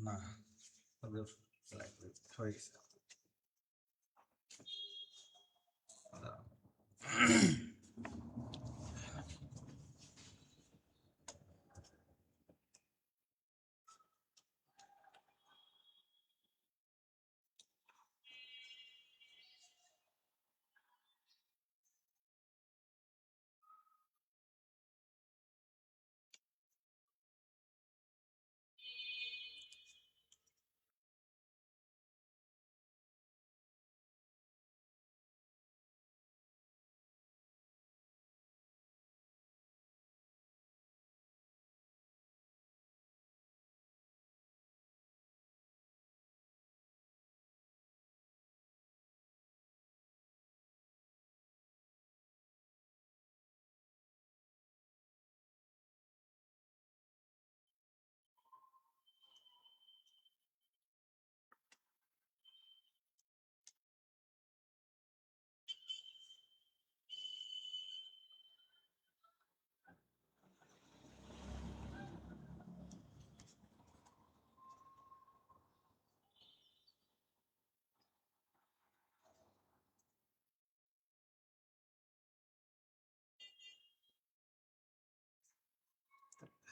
না, ওদের হয়ে গেছে।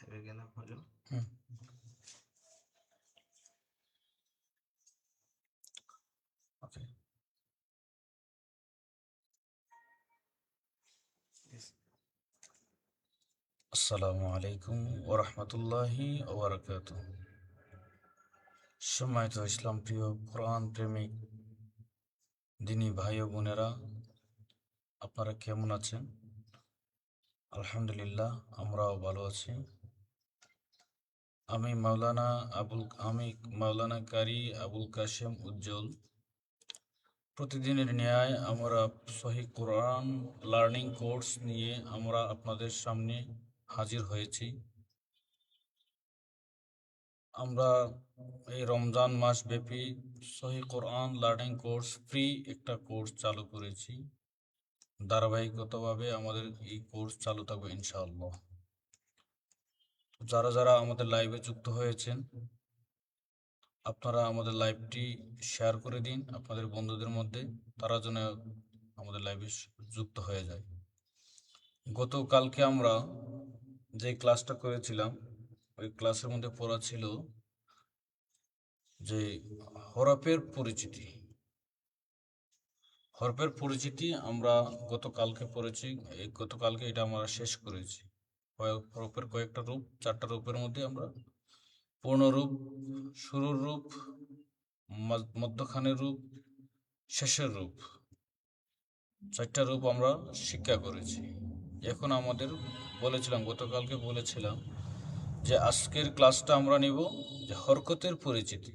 হয়ে গেল হলো। ওকে, আসসালামু আলাইকুম ওয়া রাহমাতুল্লাহি ওয়া বারাকাতুহু। সম্মানিত ইসলাম প্রিয় কোরআন প্রেমিক দিনী ভাই ও বোনেরা, আপনারা কেমন আছেন? আলহামদুলিল্লাহ, আমরাও ভালো আছি। আমি মাওলানা কারি আবুল কাশেম উজ্জ্বল। প্রতিদিনের ন্যায় আমরা সহিহ কোরআন লার্নিং কোর্স নিয়ে আমরা আপনাদের সামনে হাজির হয়েছি। আমরা এই রমজান মাস ব্যাপী সহিহ কোরআন লার্নিং কোর্স ফ্রি একটা কোর্স চালু করেছি। ধারাবাহিকভাবে আমাদের এই কোর্স চালু থাকবে ইনশাআল্লাহ। যারা যারা আমাদের লাইভে যুক্ত হয়েছেন, আপনারা আমাদের লাইভটি শেয়ার করে দিন আপনাদের বন্ধুদের মধ্যে, তারা যেন আমাদের লাইভে যুক্ত হয়ে যায়। গতকালকে আমরা যে ক্লাসটা করেছিলাম, ওই ক্লাসের মধ্যে পড়া ছিল যে হরফের পরিচিতি। হরফের পরিচিতি আমরা গতকালকে পড়েছি। গতকালকে এটা আমরা শেষ করেছি। হরফের কয়েকটা রূপ, 4টা রূপের মধ্যে আমরা পূর্ণরূপ, শুরুর রূপ, মধ্যখানের রূপ, শেষের রূপ, 4টা রূপ আমরা শিক্ষা করেছি। এখন আমাদের গতকালকে বলেছিলাম যে আজকের ক্লাসটা আমরা নিব যে হরকতের পরিচিতি,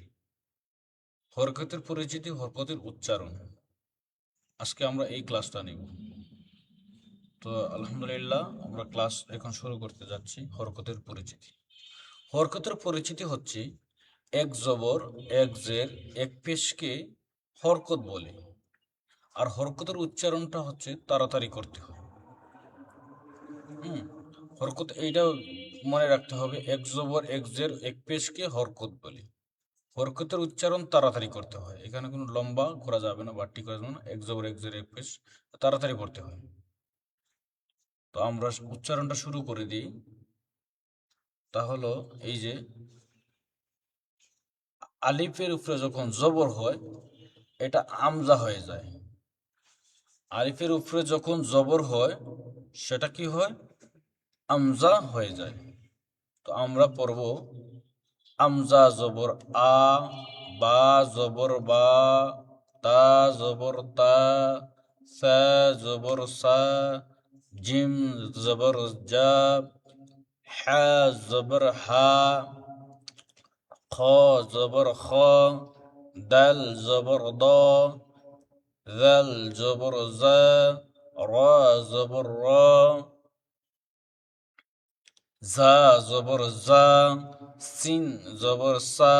হরকতের উচ্চারণ। আজকে আমরা এই ক্লাসটা নিব। তো আলহামদুলিল্লাহ, আমরা ক্লাস এখন শুরু করতে যাচ্ছি। হরকতের পরিচিতি হচ্ছে এক জবর, এক জের, এক পেশকে হরকত বলে। আর হরকতের উচ্চারণটা হচ্ছে তাড়াতাড়ি করতে হয়। হরকত এইটা মনে রাখতে হবে, এক জবর, এক জের, এক পেশকে হরকত বলে। হরকতের উচ্চারণ তাড়াতাড়ি করতে হয়, এখানে কোনো লম্বা করা যাবে না, বাড়তি করা যাবে না। এক জবর, এক জের, এক পেশ, তাড়াতাড়ি করতে হয়। তো আমরা উচ্চারণটা শুরু করে দিই। তা হলো এই যে আলিফের উপরে যখন জবর হয় এটা আমজা হয়ে যায়। আলিফের উপরে যখন জবর হয় সেটা কি হয়? আমজা হয়ে যায়। তো আমরা পড়ব আমজা জবর আ, বা জবর বা, তা জবর তা, সা জবর সা, জিম জবর জা, হা জবর হা, খ জবর খ, দাল জবর দ, জাল জবর জা, রা জবর রা, জা জবর জা, সিন জবর সা,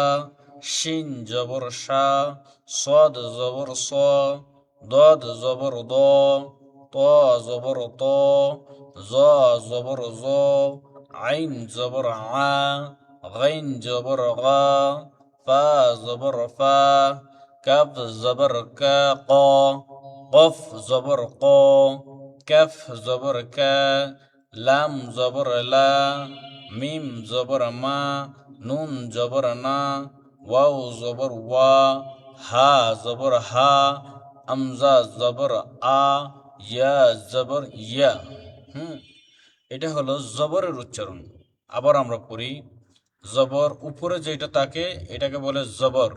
শিন জবর শা, সদ জবর স, দদ জবর দ, ত জবর ত, জ জবর জ, আইন জবর আ, গাইন জবর গা, ফা জবর ফা, কাফ জবর কা ক, কফ জবর ক, কাফ জবর কা, লাম জবর লা, মিম জবর মা, নুন জবর না, ওয়াও জবর ওয়া, হা জবর হা, আমজা জবর আ, ইয়া জবর ইয়া। এটা হলো জবরের উচ্চারণ। আবার আমরা পড়ি, জবর উপরে যেটা থাকে এটাকে বলে জবর,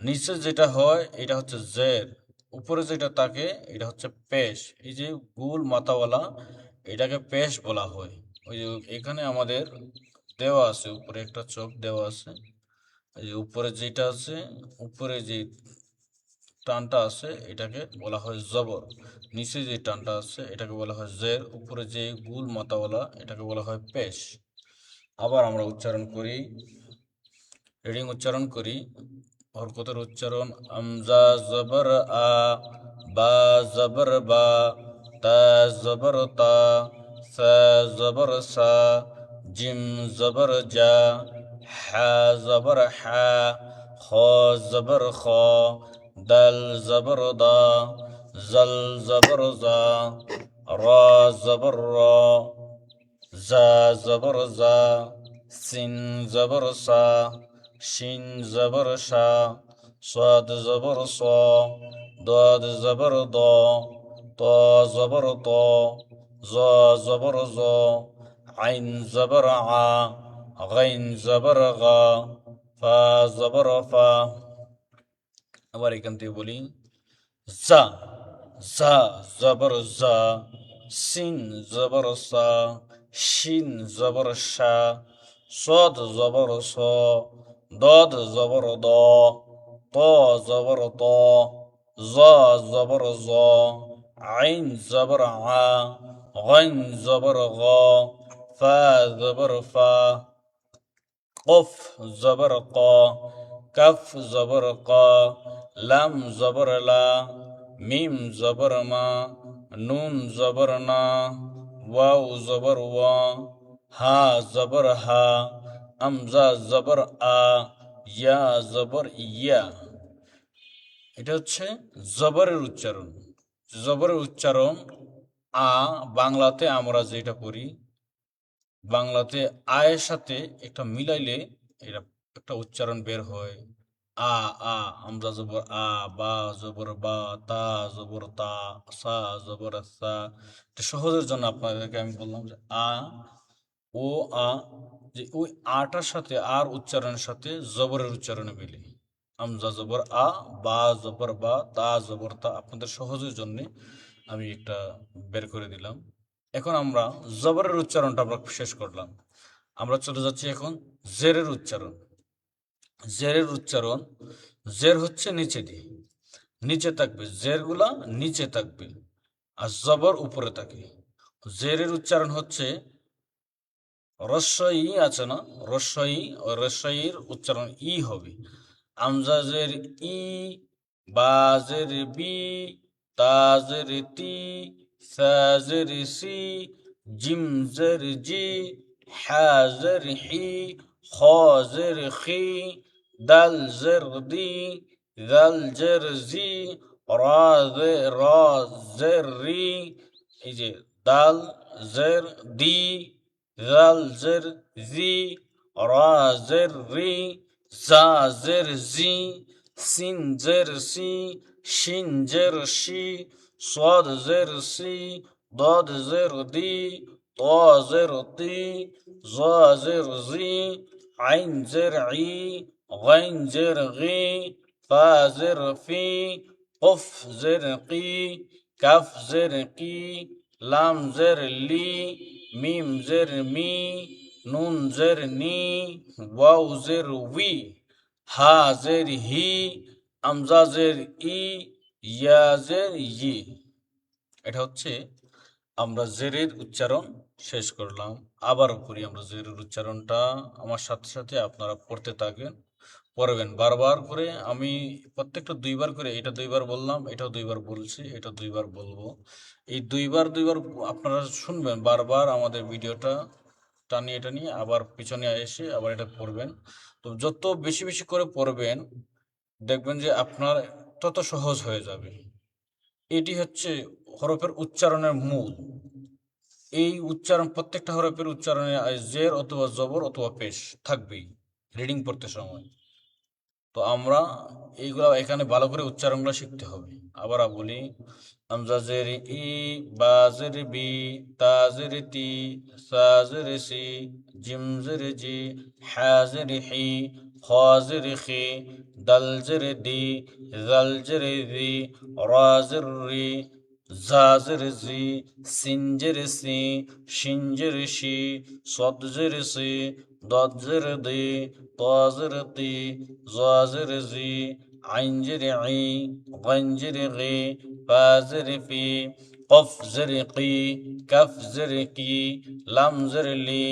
নিচে যেটা হয় এটা হচ্ছে জের, উপরে যেটা থাকে এটা হচ্ছে পেশ। এই যে গুল মাথাওয়ালা এটাকে পেশ বলা হয়। ওই যে এখানে আমাদের দেওয়া আছে, উপরে একটা চোখ দেওয়া আছে, এই যে উপরে যেটা আছে, উপরে যে টানটা আছে এটাকে বলা হয় জবর, নিচে যে টানটা আছে এটাকে বলা হয় জের, উপরে যে গুল মাথাওয়ালা এটাকে বলা হয় পেশ। আবার আমরা উচ্চারণ করি, রিডিং উচ্চারণ করি, হরকতের উচ্চারণ, আমজা জবর আ, বা জবর বা, তা জবর তা, সা জবর সা, জিম জবর জা, হা জবর হা, খ জবর খ, দাল জবর দা, জল জবর জা, রা জবর রা, জা জবর জা, সিন জবর সা, শিন জবর শা, সাদ জবর স, দাদ জবর দ, ত জবর ত, জ জবর জ, আইন জবর আ, গাইন জবর গা, ফা জবর ফা। আবার এখান থেকে বলি, জা, জা জবর জা, সিন জবর সা, শিন জবর শা, সদ জবর স, দদ জবর দ, ত জবর ত, জ জবর জ, আইন জবর আ, গাইন জবর গ, ফা জবর ফা, কফ জবর ক, কাফ জবর ক, লাম জবর লা, মিম জবর মা, নুন জবর না, ওয়াও জবর ওয়া, হা জবর হা, আমজা জবর আ, ইয়া জবর ইয়া। এটা হচ্ছে জবরের উচ্চারণ। জবরের উচ্চারণ আ, বাংলাতে আমরা যেটা করি, বাংলাতে আয়ের সাথে একটা মিলাইলে এটা একটা উচ্চারণ বের হয়। আ, আ, আমজা জবর আ, বা জবর বা, তা জবর তা, সা জবর সা। এটা সহজের জন্য আপনাদেরকে আমি বললাম যে আ, ও আ, যে ওই আটার সাথে আর উচ্চারণের সাথে জবরের উচ্চারণে মিলে। আমজা জবর আ, বা জবর বা, তা জবর তা, আপনাদের সহজের জন্য আমি একটা বের করে দিলাম। এখন আমরা জবরের উচ্চারণটা আমরা শেষ করলাম, আমরা চলে যাচ্ছি এখন জেরের উচ্চারণ। জেরের উচ্চারণ, জের হচ্ছে নিচে দিয়ে, নিচে থাকবে, জেরগুলা নিচে থাকবে আর জবর উপরে থাকে। জেরের উচ্চারণ হচ্ছে রস্বই আছে না, রস্বই, ওই রস্বইয়ের উচ্চারণ ই হবে। আমজাজের ই, বাজের বি, তাজের তি, সাজের সি, জিমজের জি, হাজের হি, খাজের খি, দালজের দি, দালজের জি, রাজের রি। এই যে দাল জের দি, জাল জের জি, রা জের রি, জা জের জি, সিন জের সি, শিন জের শি, সাদ জের সি, দাদ জের দি, ত জের তি, জা জের জি, আইন জের ই, গাইন জের গি, ফা জের ফি, কফ জের কি, কাফ জের কি, লাম জের লি, মিম জের মি, নুন জের নি, ওয়াও জের উই, হা জের হি, আমজা জের ই, ইয়া জের ই। এটা হচ্ছে আমরা জেরের উচ্চারণ শেষ করলাম। আবারও করি আমরা জেরের উচ্চারণটা, আমার সাথে সাথে আপনারা পড়তে থাকেন, পড়বেন বারবার করে। আমি প্রত্যেকটা দুইবার করে, এটা দুইবার বললাম, এটাও দুইবার বলছি, এটা দুইবার বলবো। এই দুইবার দুইবার আপনারা শুনবেন বারবার আমাদের ভিডিওটা, টানিয়ে টানিয়ে আবার পিছনে এসে আবার এটা পড়বেন। তো যত বেশি বেশি করে পড়বেন দেখবেন যে আপনার তত সহজ হয়ে যাবে। এটি হচ্ছে হরফের উচ্চারণের মূল। এই উচ্চারণ প্রত্যেকটা হরফের উচ্চারণে জের অথবা জবর অথবা পেশ থাকবেই রিডিং পড়তে সময়। তো আমরা এইগুলা এখানে ভালো করে উচ্চারণগুলো শিখতে হবে। আবার বলি, হামজা জের ই, বা জের বি, তা জের তি, সা জের সি, জিম জের জি, হা জের হি, খ জের খি, দাল জের দি, জাল জের জি, রা জের রি, জা জের জি, সিন জের সি, শিন জের শি, সদ জের সি, দদ জের দি, ত জের তি, জ জের জি, আইন জের ই, গাইন জের গি, ফা জের ফি, কফ জের কি, কাফ জের কি, লাম জের লি,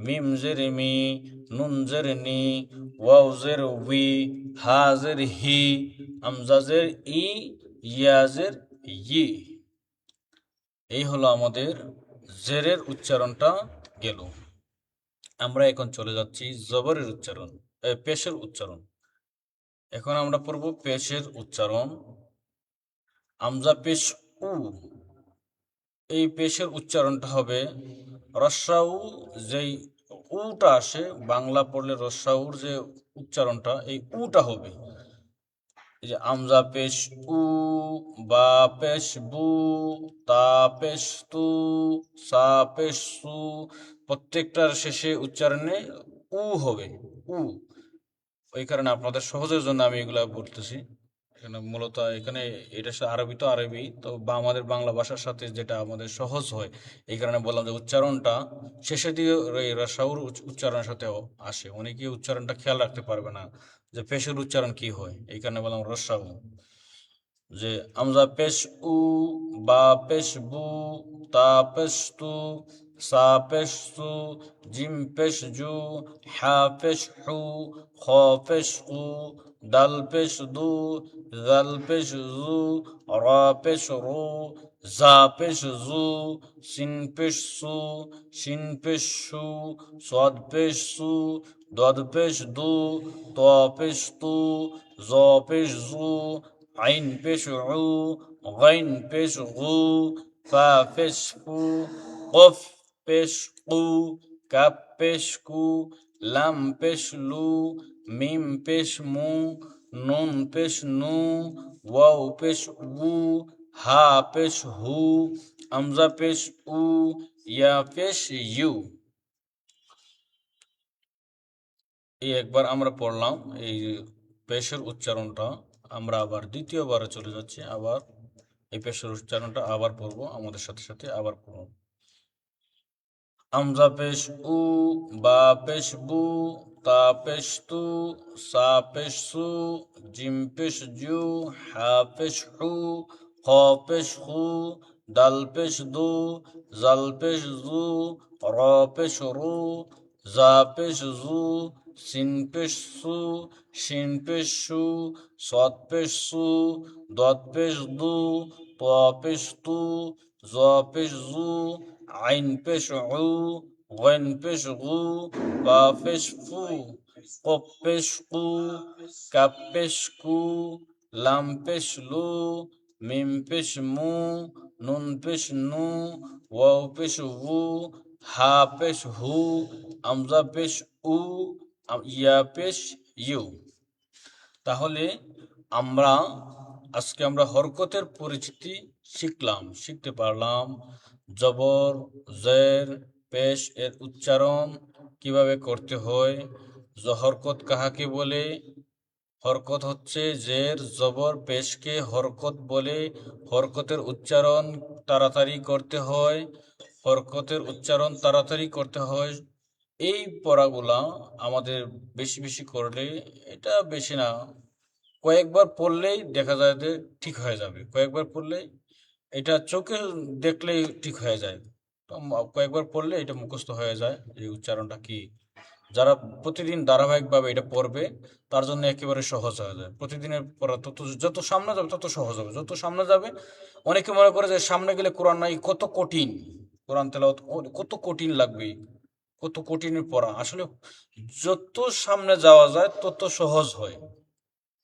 মিম জের মি, নুন জের নি, ওয়াও জের উই, হা জের হি, হামজা জের ই, ইয়া জের ই। এই হলো আমাদের জেরের উচ্চারণটা গেল। আমরা এখন চলে যাচ্ছি জবরের উচ্চারণ, পেশের উচ্চারণ। এখন আমরা পড়ব পেশের উচ্চারণ। আমজা পেশ উ, এই পেশের উচ্চারণটা হবে রস্সাউ। যেই উটা আসে বাংলা পড়লে রস্সাউর যে উচ্চারণটা, এই উটা হবে এই যে আমজা পেশ উ, বা পেশ বু, তা পেশ তু, সা পেশ সু, প্রত্যেকটার শেষে উচ্চারণে উ হবে, উ। ওই কারণে আপনাদের সহজের জন্য আমি এগুলা বলতেছি। এখানে মূলত এখানে এটা আরবি, তো আরবি তো বা আমাদের বাংলা ভাষার সাথে যেটা আমাদের সহজ হয়, এই কারণে বললাম যে উচ্চারণটা শেষের দিকে এই রাসাউর উচ্চারণের সাথেও আসে। অনেকে উচ্চারণটা খেয়াল রাখতে পারবে না যে পেশের উচ্চারণ কি হয়, এই কারণে বললাম রসাউ। যে আমজা পেশ উ, বা পেশ বু, তা পেশ তু, সা পেশ সু, জিম পেশ জু, হা পেশ হু, খ পেশ কু, দাল পেশ দু, জাল পেশ জু, রা পেশ রু, জা পেশ জু, সিন পেশ সু, শিন পেশ সু, সদ পেশ সু, দদ পেশ দু, ত পেশ তু, জ পেশ জু, আইন পেশ উ, গাইন পেশ গু, ফা পেশ ফু, কফ পেশ কু, কাপ পেশ কু, লাম পেশ লু, মিম পেশ মু, নুন পেশ নু, ওয়াও পেশ উ, হা পেশ হু, আমজা পেশ উ, ইয়া পেশ ইউ। এই একবার আমরা পড়লাম এই পেশের উচ্চারণটা। আমরা আবার দ্বিতীয়বারে চলে যাচ্ছি, আবার এই পেশের উচ্চারণটা আবার পড়বো আমাদের সাথে সাথে আবার পড়ব। আমজা পেশ উ, বা পেশ বু, তা পেশ তু, সা পেশ সু, জিম পেশ জু, হা পেশ হু, খ পেশ হু, দাল পেশ দু, জাল পেশ জু, র পেশ রু, জা পেশ জু, সিন পেশ সু, শিন পেশ সু, সদ পেশ সু, দদ পেশ দু, ত পেশ তু, জ পেশ জু, আইন পেশ উ, গইন পেশ গু, বা পেশ ফু, কপ পেশ কু, কাপ পেশ কু, লাম পেশ লু, মিম পেশ মু, নুন পেশ নু, ওয়াও পেশ উ, হা পেশ হু, আমজা পেশ উ, ইয়া পেশ ইউ। তাহলে আমরা আমরা হরকতের পরিচিতি শিখতে পারলাম। জবর, জের, পেশ এর উচ্চারণ কিভাবে করতে হয়, হরকত কাহাকে বলে। হরকত হচ্ছে জের, জবর, পেশকে হরকত বলে। হরকতের উচ্চারণ তাড়াতাড়ি করতে হয়, হরকতের উচ্চারণ তাড়াতাড়ি করতে হয়। এই পড়াগুলা আমাদের বেশি বেশি করলে, এটা বেশি না, কয়েকবার পড়লেই দেখা যায় যে ঠিক হয়ে যাবে। কয়েকবার পড়লেই এটা চোখে দেখলেই ঠিক হয়ে যায়। তো কয়েকবার পড়লে এটা মুখস্থ হয়ে যায় এই উচ্চারণটা কি। যারা প্রতিদিন ধারাবাহিকভাবে এটা পড়বে তার জন্য একেবারে সহজ হয়ে যায়। প্রতিদিনের পড়া যত সামনে যাবে তত সহজ হবে, যত সামনে যাবে। অনেকে মনে করে যে সামনে গেলে কোরআন নাই, কত কঠিন কোরআন তেলাওয়াত, কত কঠিন লাগবে। কত কঠিনের পড়া আসলে যত সামনে যাওয়া যায় তত সহজ হয়।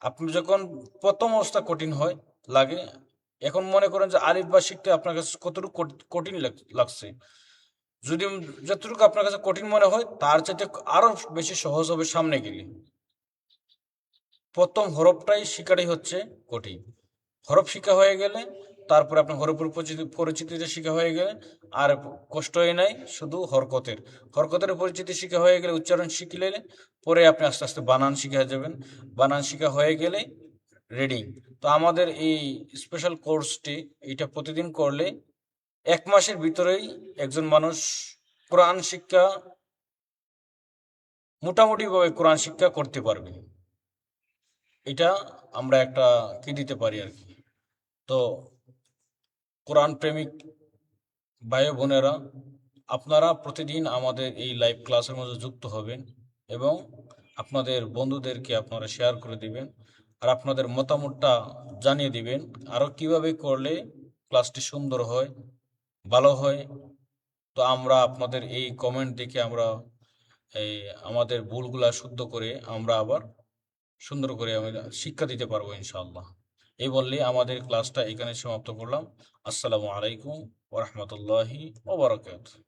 আপনি যখন প্রথম অবস্থা কঠিন হয় লাগে, এখন মনে করেন যে আলিফ বা শিখতে আপনার কাছে কতটুকু কঠিন লাগছে, যদি যতটুকু আপনার কাছে কঠিন মনে হয় তার চাইতে আরো বেশি সহজ হবে সামনে গেলে। প্রথম হরফটাই শিখাটাই হচ্ছে কঠিন। হরফ শিখা হয়ে গেলে তারপরে আপনার হরফের পরিচিতিটা শিখা হয়ে গেলে আর কষ্টই নাই, শুধু হরকতের পরিচিতি শিখা হয়ে গেলে, উচ্চারণ শিখলে পরে আপনি আস্তে আস্তে বানান শিখে যাবেন। বানান শিখা হয়ে গেলে রিডিং। তো আমাদের এই স্পেশাল কোর্সটি এটা প্রতিদিন করলে 1 মাসের ভিতরেই একজন মানুষ কোরআন শিক্ষা মোটামুটিভাবে কোরআন শিক্ষা করতে পারবে। এটা আমরা একটা কি দিতে পারি আর কি। তো কোরআন প্রেমিক ভাই বোনেরা, আপনারা প্রতিদিন আমাদের এই লাইভ ক্লাসের মধ্যে যুক্ত হবেন এবং আপনাদের বন্ধুদেরকে আপনারা শেয়ার করে দিবেন, আর আপনাদের মতামতটা জানিয়ে দিবেন আরও কিভাবে করলে ক্লাসটি সুন্দর হয়, ভালো হয়। তো আমরা আপনাদের এই কমেন্ট দেখে আমরা এই আমাদের ভুলগুলা শুদ্ধ করে আমরা আবার সুন্দর করে আমরা শিক্ষা দিতে পারবো ইনশাআল্লাহ। এই বললে আমাদের ক্লাসটা এখানে সমাপ্ত করলাম। আসসালামু আলাইকুম ওয়া রাহমাতুল্লাহি ওয়া বারাকাতুহু।